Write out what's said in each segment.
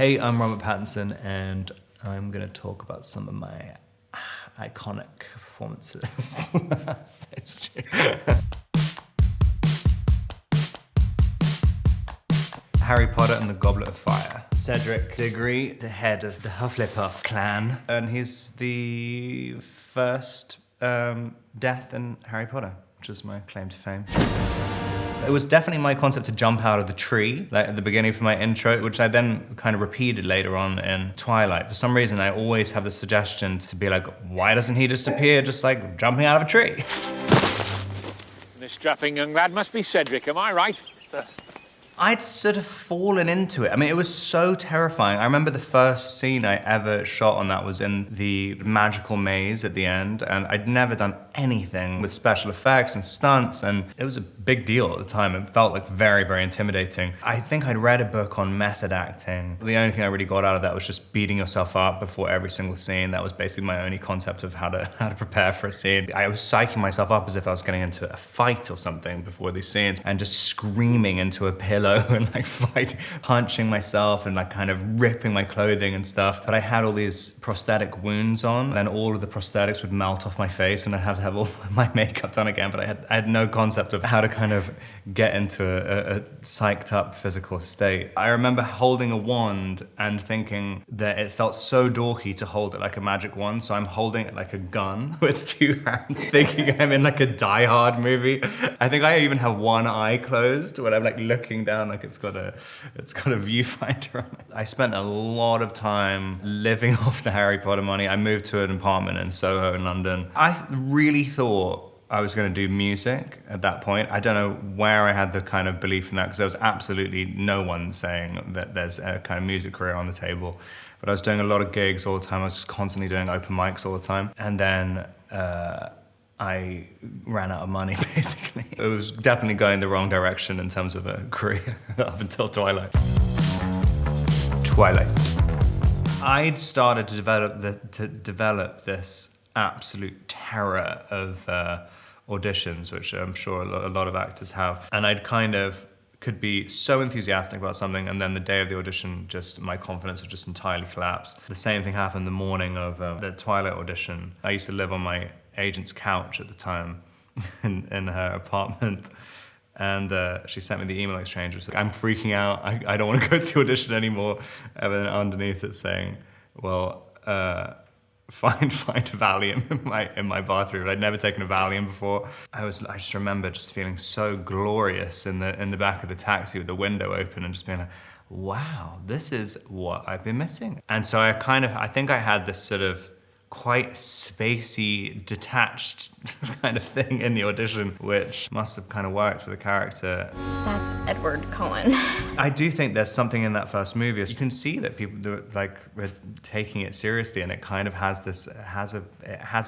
Hey, I'm Robert Pattinson, and I'm gonna talk about some of my iconic performances. That's so stupid. Harry Potter and the Goblet of Fire. Cedric Diggory, the head of the Hufflepuff clan, and he's the first death in Harry Potter, which is my claim to fame. It was definitely my concept to jump out of the tree, like at the beginning for my intro, which I then kind of repeated later on in Twilight. For some reason, I always have the suggestion to be like, why doesn't he just appear just like jumping out of a tree? This strapping young lad must be Cedric, am I right? Sir. I'd sort of fallen into it. I mean, it was so terrifying. I remember the first scene I ever shot on that was in the magical maze at the end, and I'd never done anything with special effects and stunts, and it was a big deal at the time. It felt like very, very intimidating. I think I'd read a book on method acting. The only thing I really got out of that was just beating yourself up before every single scene. That was basically my only concept of how to prepare for a scene. I was psyching myself up as if I was getting into a fight or something before these scenes, and just screaming into a pillow and like fighting, punching myself and like kind of ripping my clothing and stuff. But I had all these prosthetic wounds on, and all of the prosthetics would melt off my face, and I'd have to have all my makeup done again. But I had no concept of how to kind of get into a psyched up physical state. I remember holding a wand and thinking that it felt so dorky to hold it like a magic wand, so I'm holding it like a gun with two hands, thinking I'm in like a Die Hard movie. I think I even have one eye closed when I'm like looking down, like it's got a viewfinder on it. I spent a lot of time living off the Harry Potter money. I moved to an apartment in Soho in London. I really thought I was going to do music at that point. I don't know where I had the kind of belief in that, because there was absolutely no one saying that there's a kind of music career on the table. But I was doing a lot of gigs all the time. I was just constantly doing open mics all the time. And then I ran out of money, basically. It was definitely going the wrong direction in terms of a career up until Twilight. I'd started to develop this absolute terror of auditions, which I'm sure a lot of actors have. And I'd kind of could be so enthusiastic about something, and then the day of the audition, just my confidence would just entirely collapse. The same thing happened the morning of the Twilight audition. I used to live on my agent's couch at the time in her apartment, and she sent me the email exchange. It was like, I'm freaking out, I don't want to go to the audition anymore. And then underneath it's saying, well, find a Valium in my bathroom. I'd never taken a Valium before. I just remember just feeling so glorious in the back of the taxi with the window open and just being like, wow, this is what I've been missing. And so I think I had this sort of quite spacey, detached kind of thing in the audition, which must have kind of worked for the character. That's Edward Cullen. I do think there's something in that first movie. You can see that people were taking it seriously, and it kind of has it has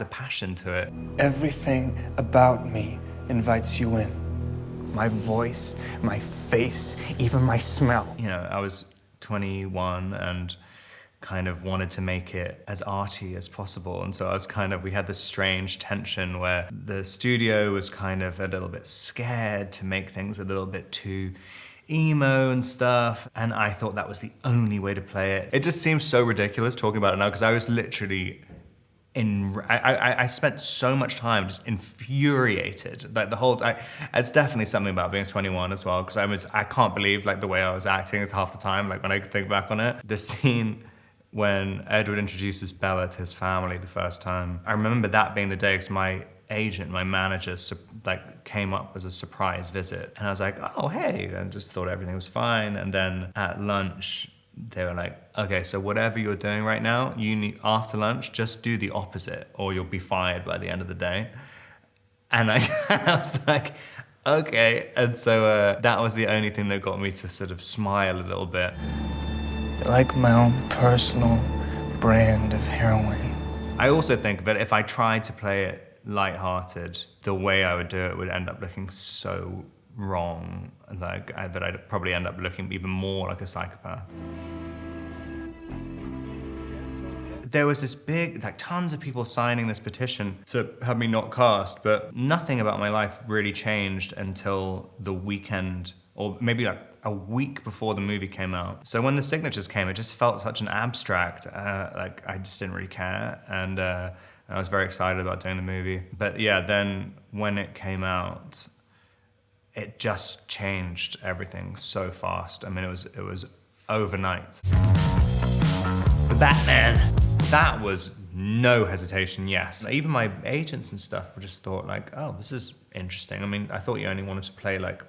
a passion to it. Everything about me invites you in. My voice, my face, even my smell. You know, I was 21 and kind of wanted to make it as arty as possible, and so we had this strange tension where the studio was kind of a little bit scared to make things a little bit too emo and stuff, and I thought that was the only way to play it. It just seems so ridiculous talking about it now, because I was literally I spent so much time just infuriated. Like it's definitely something about being 21 as well, because I can't believe like the way I was acting is half the time, like when I think back on it. The scene when Edward introduces Bella to his family the first time, I remember that being the day, because my agent, my manager, like came up as a surprise visit, and I was like, oh hey, and just thought everything was fine. And then at lunch, they were like, okay, so whatever you're doing right now, you need, after lunch, just do the opposite, or you'll be fired by the end of the day. And I was like, okay. And so that was the only thing that got me to sort of smile a little bit. Like my own personal brand of heroin. I also think that if I tried to play it lighthearted, the way I would do it would end up looking so wrong, like that I'd probably end up looking even more like a psychopath. There was this big, like tons of people signing this petition to have me not cast, but nothing about my life really changed until the weekend or maybe like a week before the movie came out. So when the signatures came, it just felt such an abstract, like I just didn't really care. And I was very excited about doing the movie. But yeah, then when it came out, it just changed everything so fast. I mean, it was overnight. The Batman, that was no hesitation, yes. Even my agents and stuff just thought like, oh, this is interesting. I mean, I thought you only wanted to play like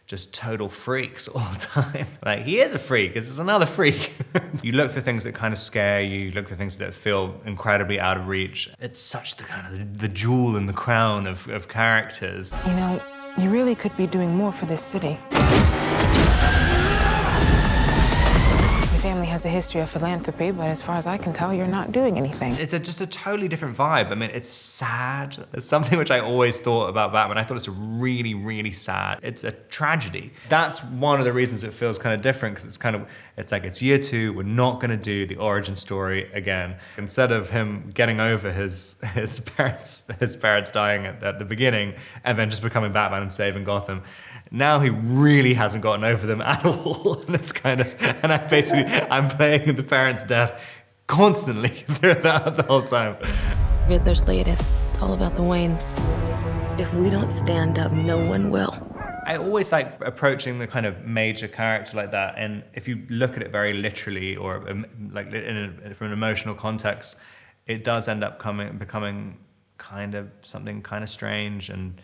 just total freaks all the time. Like, he is a freak, this is another freak. You look for things that kind of scare you look for things that feel incredibly out of reach. It's such the kind of the jewel in the crown of characters. You know, you really could be doing more for this city. Your family has a history of philanthropy, but as far as I can tell, you're not doing anything. It's just a totally different vibe. I mean, it's sad. It's something which I always thought about Batman. I thought it's really, really sad. It's a tragedy. That's one of the reasons it feels kind of different, because it's like it's year 2, we're not gonna do the origin story again. Instead of him getting over his parents dying at the beginning and then just becoming Batman and saving Gotham, now he really hasn't gotten over them at all. And it's kind of, and I'm playing the parents' death constantly throughout the whole time. Riddler's latest. It's all about the Waynes. If we don't stand up, no one will. I always like approaching the kind of major character like that, and if you look at it very literally or like from an emotional context, it does end up becoming kind of something kind of strange, and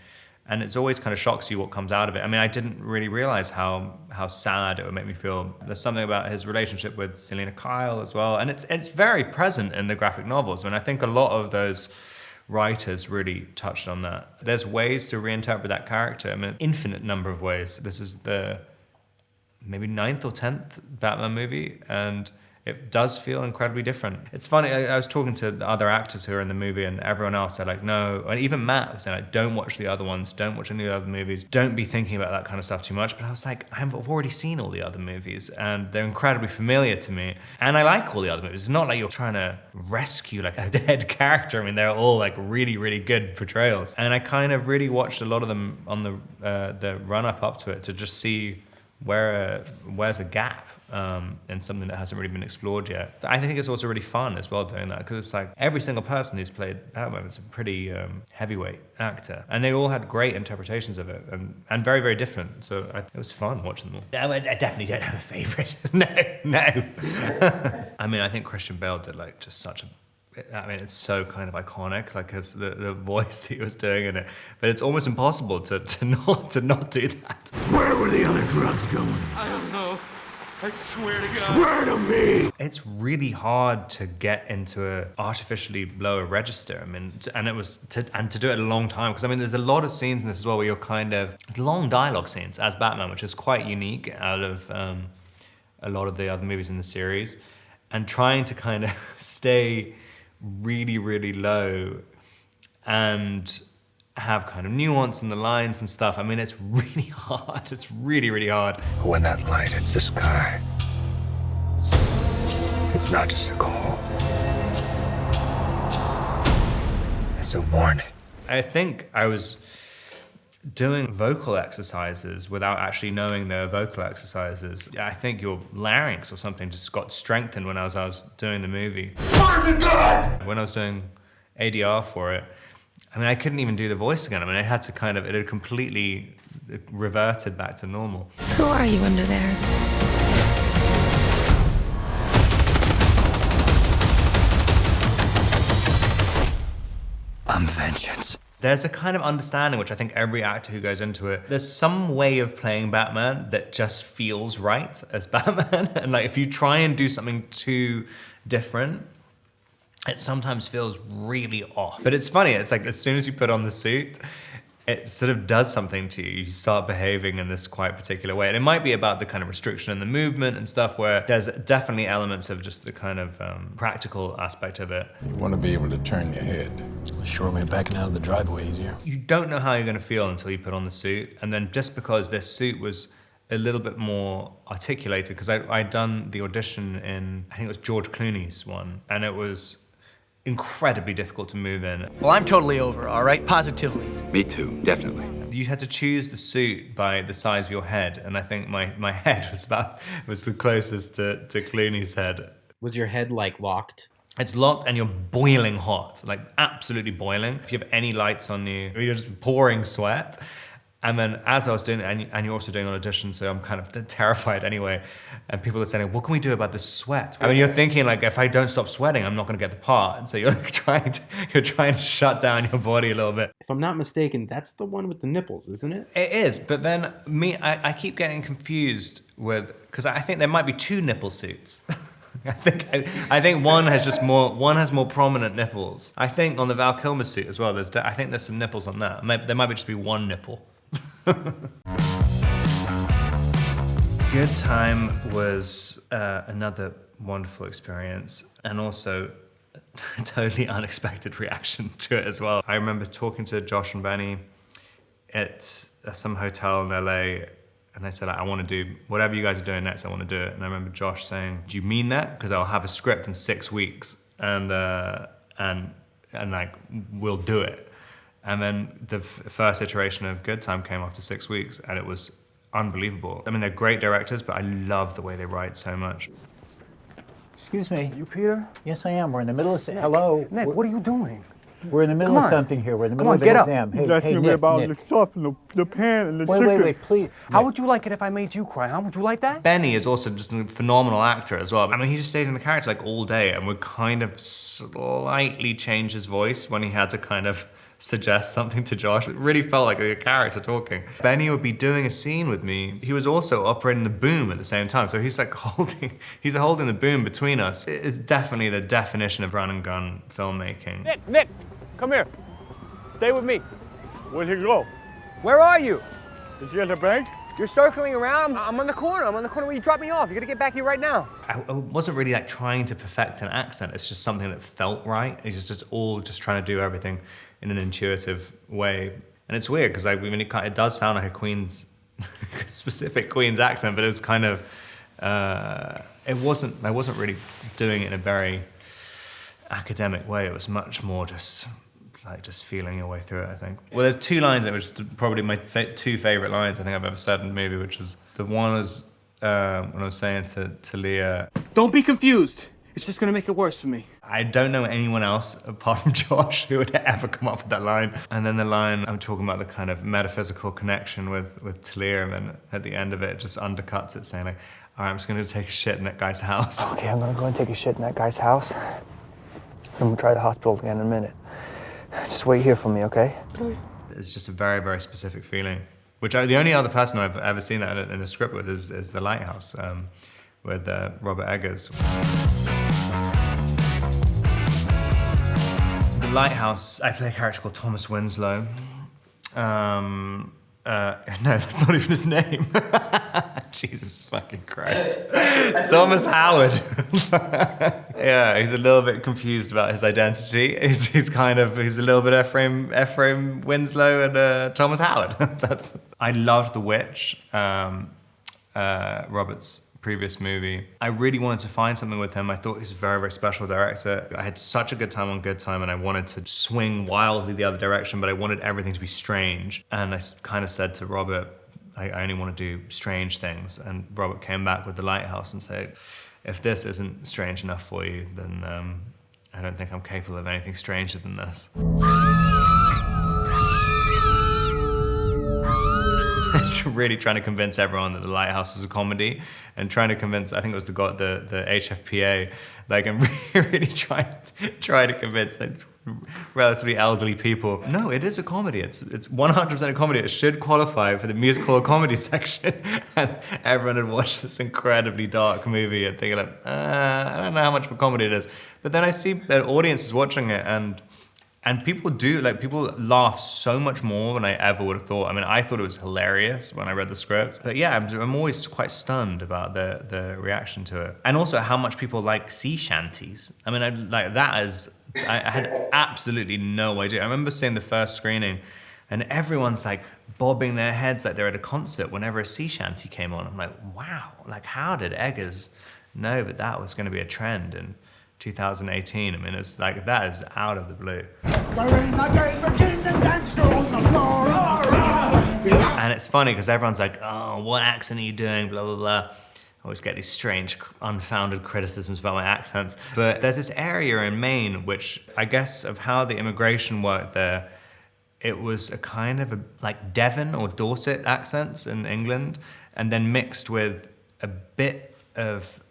it's always kind of shocks you what comes out of it. I mean, I didn't really realize how sad it would make me feel. There's something about his relationship with Selena Kyle as well, and it's very present in the graphic novels. I mean, I think a lot of those writers really touched on that. There's ways to reinterpret that character. I mean, an infinite number of ways. This is the maybe 9th or 10th Batman movie, and it does feel incredibly different. It's funny, I was talking to the other actors who are in the movie, and everyone else said like, no, and even Matt was saying like, don't watch the other ones, don't watch any of the other movies, don't be thinking about that kind of stuff too much. But I was like, I've already seen all the other movies, and they're incredibly familiar to me. And I like all the other movies. It's not like you're trying to rescue like a dead character. I mean, they're all like really, really good portrayals. And I kind of really watched a lot of them on the run up to it to just see where's a gap in something that hasn't really been explored yet. I think it's also really fun as well doing that, because it's like every single person who's played Batman is a pretty heavyweight actor, and they all had great interpretations of it, and very, very different. So it was fun watching them all. I definitely don't have a favorite. No. I mean, I think Christian Bale did like just such a, I mean, it's so kind of iconic, like the voice that he was doing in it. But it's almost impossible to not do that. Where were the other drugs going? I don't know. I swear to God. Swear to me! It's really hard to get into a artificially lower register. I mean, to do it a long time, because I mean, there's a lot of scenes in this as well where you're kind of, it's long dialogue scenes as Batman, which is quite unique out of a lot of the other movies in the series, and trying to kind of stay really, really low and have kind of nuance in the lines and stuff. I mean, it's really hard. It's really, really hard. When that light hits the sky, it's not just a call. It's a warning. I think I was doing vocal exercises without actually knowing they were vocal exercises. I think your larynx or something just got strengthened when I was doing the movie. When I was doing ADR for it, I mean, I couldn't even do the voice again. I mean, I had to kind of, it had completely reverted back to normal. Who are you under there? I'm vengeance. There's a kind of understanding, which I think every actor who goes into it, there's some way of playing Batman that just feels right as Batman. And like, if you try and do something too different, it sometimes feels really off. But it's funny, it's like as soon as you put on the suit, it sort of does something to you. You start behaving in this quite particular way. And it might be about the kind of restriction in the movement and stuff, where there's definitely elements of just the kind of practical aspect of it. You want to be able to turn your head. Sure made backing out of the driveway easier. You don't know how you're gonna feel until you put on the suit. And then just because this suit was a little bit more articulated, because I'd done the audition in, I think it was George Clooney's one, and it was incredibly difficult to move in. Well, I'm totally over, all right? Positively. Me too, definitely. You had to choose the suit by the size of your head, and I think my head was the closest to Clooney's head. Was your head like locked? It's locked and you're boiling hot, like absolutely boiling. If you have any lights on you, you're just pouring sweat. And then as I was doing it, and you're also doing an audition, so I'm kind of terrified anyway. And people are saying, what can we do about this sweat? I mean, you're thinking like, if I don't stop sweating, I'm not gonna get the part. And so you're trying to shut down your body a little bit. If I'm not mistaken, that's the one with the nipples, isn't it? It is, but then I keep getting confused with, because I think there might be two nipple suits. I think one has more prominent nipples. I think on the Val Kilmer suit as well, I think there's some nipples on that. There might just be one nipple. Good Time was another wonderful experience, and also a totally unexpected reaction to it as well. I remember talking to Josh and Benny at some hotel in LA, and I said, I want to do whatever you guys are doing next, I want to do it. And I remember Josh saying, do you mean that? Because I'll have a script in 6 weeks, and like, we'll do it. And then the first iteration of Good Time came after 6 weeks, and it was unbelievable. I mean, they're great directors, but I love the way they write so much. Excuse me. You Peter? Yes, I am. We're in the middle of... Hello. Nick, what are you doing? We're in the middle of something here. We're in the middle of an exam. Hey, Nick, about Nick. the sauce and the pan and the chicken. Wait, please. How would you like it if I made you cry, huh? Would you like that? Benny is also just a phenomenal actor as well. I mean, he just stayed in the character like all day and would kind of slightly change his voice when he had to kind of suggest something to Josh. It really felt like a character talking. Benny would be doing a scene with me. He was also operating the boom at the same time. So he's like holding the boom between us. It's definitely the definition of run and gun filmmaking. Nick, come here. Stay with me. Where'd he go? Where are you? Is he at the bank? You're circling around. I'm on the corner. I'm on the corner where you dropped me off. You gotta get back here right now. I wasn't really like trying to perfect an accent. It's just something that felt right. It's just all just trying to do everything in an intuitive way. And it's weird because it does sound like a Queen's, specific Queen's accent, but it was kind of, I wasn't really doing it in a very academic way. It was much more just feeling your way through it, I think. Well, there's two lines that was probably my two favorite lines I think I've ever said in the movie, which was, the one was when I was saying to Leah, don't be confused. It's just gonna make it worse for me. I don't know anyone else apart from Josh who would ever come up with that line. And then the line, I'm talking about the kind of metaphysical connection with Talia, and then at the end of it just undercuts it, saying like, all right, I'm just gonna take a shit in that guy's house. Okay, I'm gonna go and take a shit in that guy's house. I'm gonna try the hospital again in a minute. Just wait here for me, okay? It's just a very, very specific feeling, which the only other person I've ever seen that in a script with is The Lighthouse, with Robert Eggers. The Lighthouse, I play a character called Thomas Winslow. No, that's not even his name. Jesus fucking Christ. Thomas Howard. Yeah, he's a little bit confused about his identity. He's a little bit Ephraim Winslow and Thomas Howard. I loved The Witch, Robert's previous movie. I really wanted to find something with him. I thought he's a very, very special director. I had such a good time on Good Time, and I wanted to swing wildly the other direction, but I wanted everything to be strange. And I kind of said to Robert, I only want to do strange things. And Robert came back with The Lighthouse and said, if this isn't strange enough for you, then I don't think I'm capable of anything stranger than this. Really trying to convince everyone that The Lighthouse was a comedy, and trying to convince, I think it was the HFPA, like, and really trying to convince the relatively elderly people, no, it is a comedy. It's 100% a comedy. It should qualify for the musical or comedy section. And everyone had watched this incredibly dark movie and thinking like, I don't know how much of a comedy it is. But then I see the audiences watching it, and people people laugh so much more than I ever would have thought. I mean, I thought it was hilarious when I read the script. But yeah, I'm always quite stunned about the reaction to it. And also how much people like sea shanties. I mean, I had absolutely no idea. I remember seeing the first screening and everyone's like bobbing their heads like they're at a concert whenever a sea shanty came on. I'm like, wow, like how did Eggers know that was going to be a trend? And 2018. I mean, it's like, that is out of the blue. And it's funny because everyone's like, oh, what accent are you doing, blah, blah, blah. I always get these strange, unfounded criticisms about my accents. But there's this area in Maine, which I guess of how the immigration worked there, it was a kind of like Devon or Dorset accents in England, and then mixed with a bit of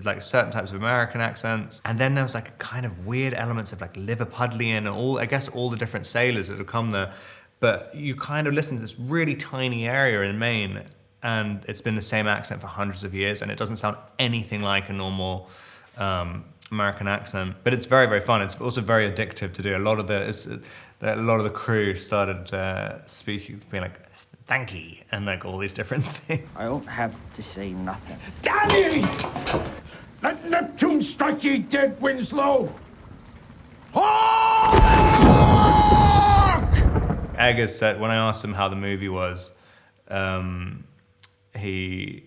like certain types of American accents. And then there was like a kind of weird elements of like Liverpudlian and all, I guess all the different sailors that have come there. But you kind of listen to this really tiny area in Maine, and it's been the same accent for hundreds of years, and it doesn't sound anything like a normal American accent. But it's very, very fun. It's also very addictive to do. A lot of the crew started speaking, being like, "Thank you," and like all these different things. I don't have to say nothing. Danny! Let Neptune strike ye dead, Winslow! Eggers said, when I asked him how the movie was, he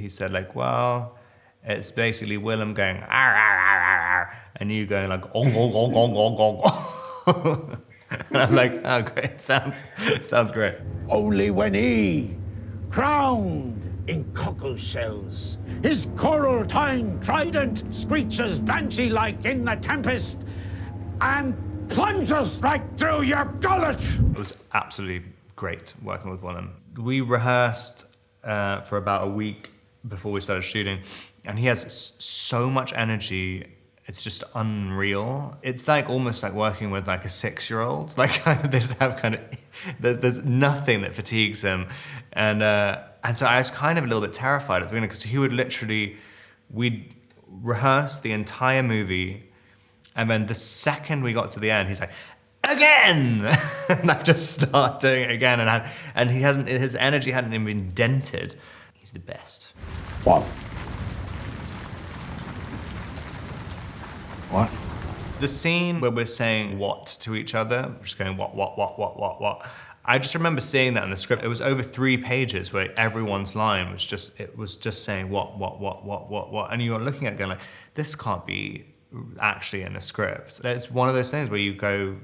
said like, well, it's basically Willem going, arr, arr, arr, arr, and you going like, ong, ong, ong, ong, ong, ong. And I'm like, oh, great, sounds great. Only when he, crowned in cockle shells, his coral-tined trident screeches banshee-like in the tempest, and plunges right through your gullet. It was absolutely great working with Willem. We rehearsed for about a week before we started shooting, and he has so much energy. It's just unreal. It's like almost like working with like a 6-year-old. Like kind of, they just have kind of, there's nothing that fatigues him. And so I was kind of a little bit terrified at the beginning because he would literally, we'd rehearse the entire movie, and then the second we got to the end, he's like, again! And I just start doing it again, and his energy hadn't even been dented. He's the best. What? What? The scene where we're saying what to each other, just going what. I just remember seeing that in the script. It was over 3 pages where everyone's line was just saying what. And you're looking at it going like, this can't be actually in a script. It's one of those things where you go,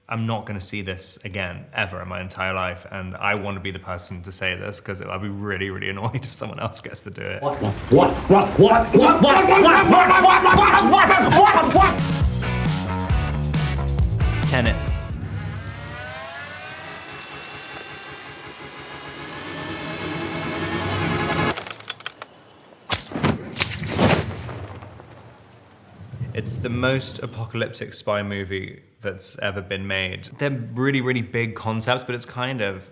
I'm not going to see this again ever in my entire life, and I want to be the person to say this because I'll be really, really annoyed if someone else gets to do it. What? Tenet. It's the most apocalyptic spy movie that's ever been made. They're really, really big concepts, but it's kind of,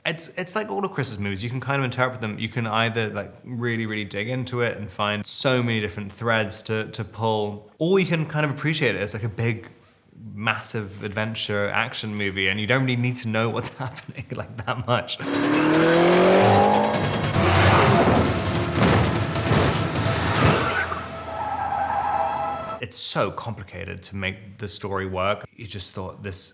it's like all of Chris's movies. You can kind of interpret them. You can either like really, really dig into it and find so many different threads to pull, or you can kind of appreciate it as like a big, massive adventure action movie, and you don't really need to know what's happening like that much. It's so complicated to make the story work. You just thought it's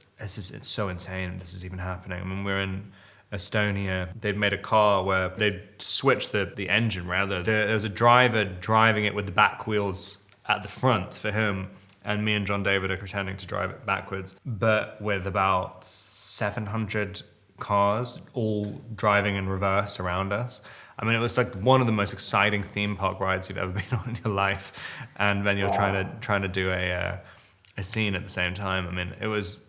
so insane this is even happening. I mean, we're in Estonia. They'd made a car where they'd switched the engine rather. There was a driver driving it with the back wheels at the front for him, and me and John David are pretending to drive it backwards, but with about 700 cars all driving in reverse around us. I mean, it was like one of the most exciting theme park rides you've ever been on in your life, and then you're trying to do a scene at the same time. I mean, it was.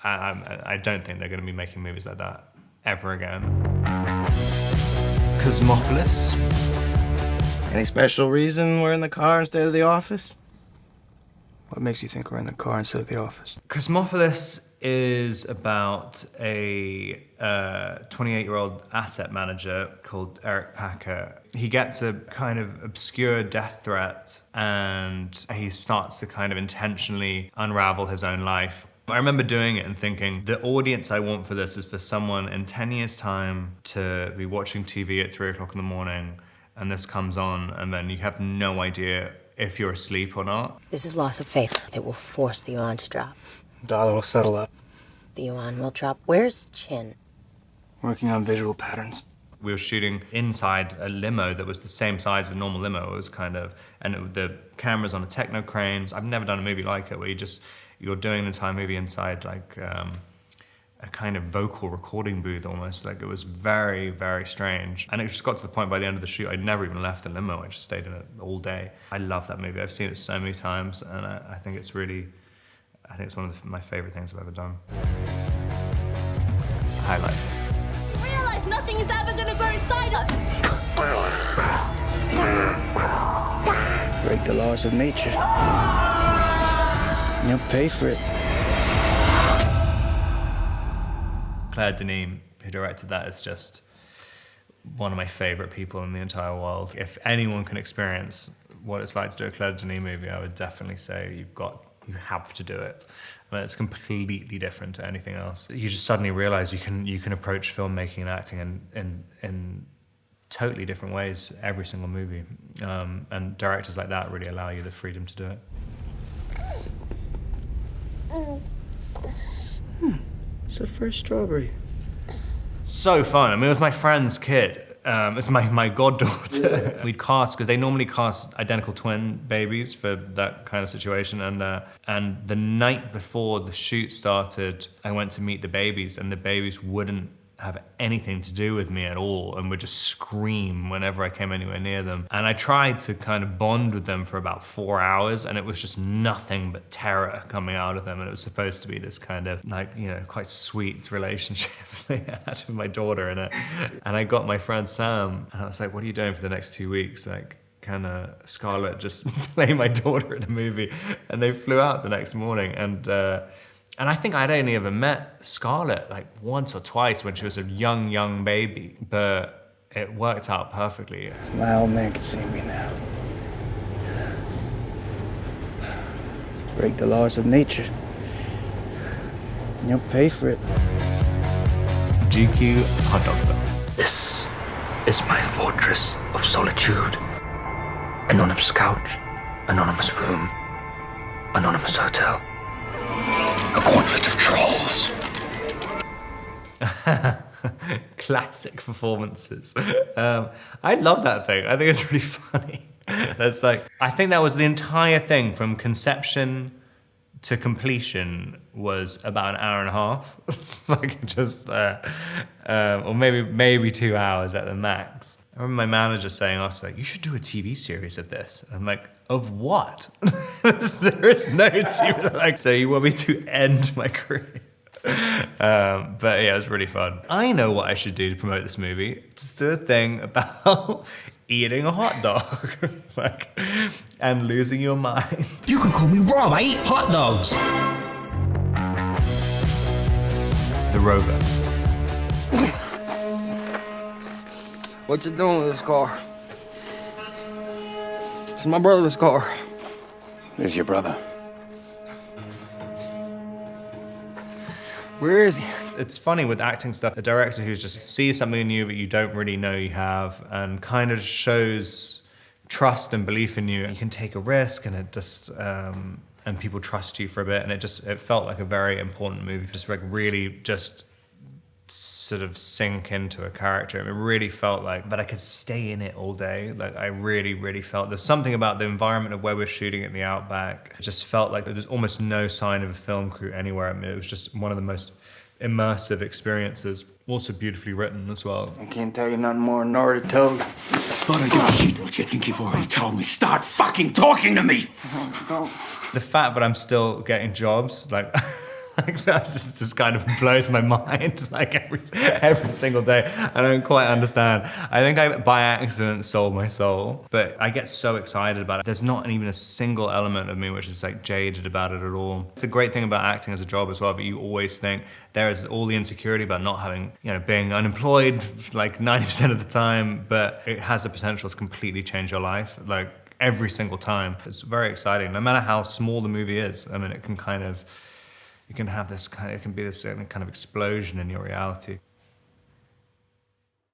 I don't think they're going to be making movies like that ever again. Cosmópolis. Any special reason we're in the car instead of the office? What makes you think we're in the car instead of the office? Cosmópolis is about a 28-year-old asset manager called Eric Packer. He gets a kind of obscure death threat, and he starts to kind of intentionally unravel his own life. I remember doing it and thinking, the audience I want for this is for someone in 10 years' time to be watching TV at 3 o'clock in the morning, and this comes on, and then you have no idea if you're asleep or not. This is loss of faith that will force the yuan to drop. Dollar will settle up. The yuan will drop. Where's Chin? Working on visual patterns. We were shooting inside a limo that was the same size as a normal limo. It was kind of, the camera's on a techno crane. I've never done a movie like it where you're doing the entire movie inside like a kind of vocal recording booth almost. Like it was very, very strange. And it just got to the point by the end of the shoot, I'd never even left the limo. I just stayed in it all day. I love that movie. I've seen it so many times, and I think it's really, it's one of my favorite things I've ever done. High Life. You realize nothing is ever gonna grow inside us. Break the laws of nature. You'll pay for it. Claire Denis, who directed that, is just one of my favorite people in the entire world. If anyone can experience what it's like to do a Claire Denis movie, I would definitely say you have to do it. I mean, it's completely different to anything else. You just suddenly realize you can approach filmmaking and acting in totally different ways every single movie. And directors like that really allow you the freedom to do it. It's the first strawberry. So fun. I mean, it was my friend's kid. It's my goddaughter. We'd cast, because they normally cast identical twin babies for that kind of situation. And the night before the shoot started, I went to meet the babies, and the babies wouldn't have anything to do with me at all and would just scream whenever I came anywhere near them. And I tried to kind of bond with them for about 4 hours, and it was just nothing but terror coming out of them. And it was supposed to be this kind of quite sweet relationship they had with my daughter in it. And I got my friend Sam, and I was like, what are you doing for the next 2 weeks? Like, can Scarlett just play my daughter in a movie? And they flew out the next morning, and I think I'd only ever met Scarlett like once or twice when she was a young baby, but it worked out perfectly. My old man can see me now. Break the laws of nature. And you'll pay for it. GQ hot dog film. This is my fortress of solitude. Anonymous couch, anonymous room, anonymous hotel. A quantlet of trolls. Classic performances. I love that thing. I think it's really funny. That's like, I think that was the entire thing from conception to completion was about an hour and a half. Like just, or maybe 2 hours at the max. I remember my manager saying after, like, you should do a TV series of this. I'm like, of what? There is no TV. Like, so you want me to end my career? But yeah, it was really fun. I know what I should do to promote this movie. Just do a thing about eating a hot dog, and losing your mind. You can call me Rob, I eat hot dogs. The Rover. What you doing with this car? It's my brother's car. Where's your brother? Where is he? It's funny with acting stuff, a director who just sees something in you that you don't really know you have and kind of shows trust and belief in you. You can take a risk, and it just, and people trust you for a bit, and it felt like a very important movie, just like really just sort of sink into a character. It really felt like that I could stay in it all day. Like I really felt there's something about the environment of where we're shooting in the outback. It just felt like there was almost no sign of a film crew anywhere. I mean, it was just one of the most immersive experiences. Also beautifully written as well. I can't tell you nothing more than already told. I don't give a shit what you think you've already told me. Start fucking talking to me! The fact that I'm still getting jobs, like that just kind of blows my mind, like every single day. I don't quite understand. I think I, by accident, sold my soul, but I get so excited about it. There's not even a single element of me which is like jaded about it at all. It's the great thing about acting as a job as well, but you always think there is all the insecurity about not having, being unemployed like 90% of the time, but it has the potential to completely change your life, like every single time. It's very exciting, no matter how small the movie is. I mean, it can kind of, you can have this kind of, it can be this kind of explosion in your reality.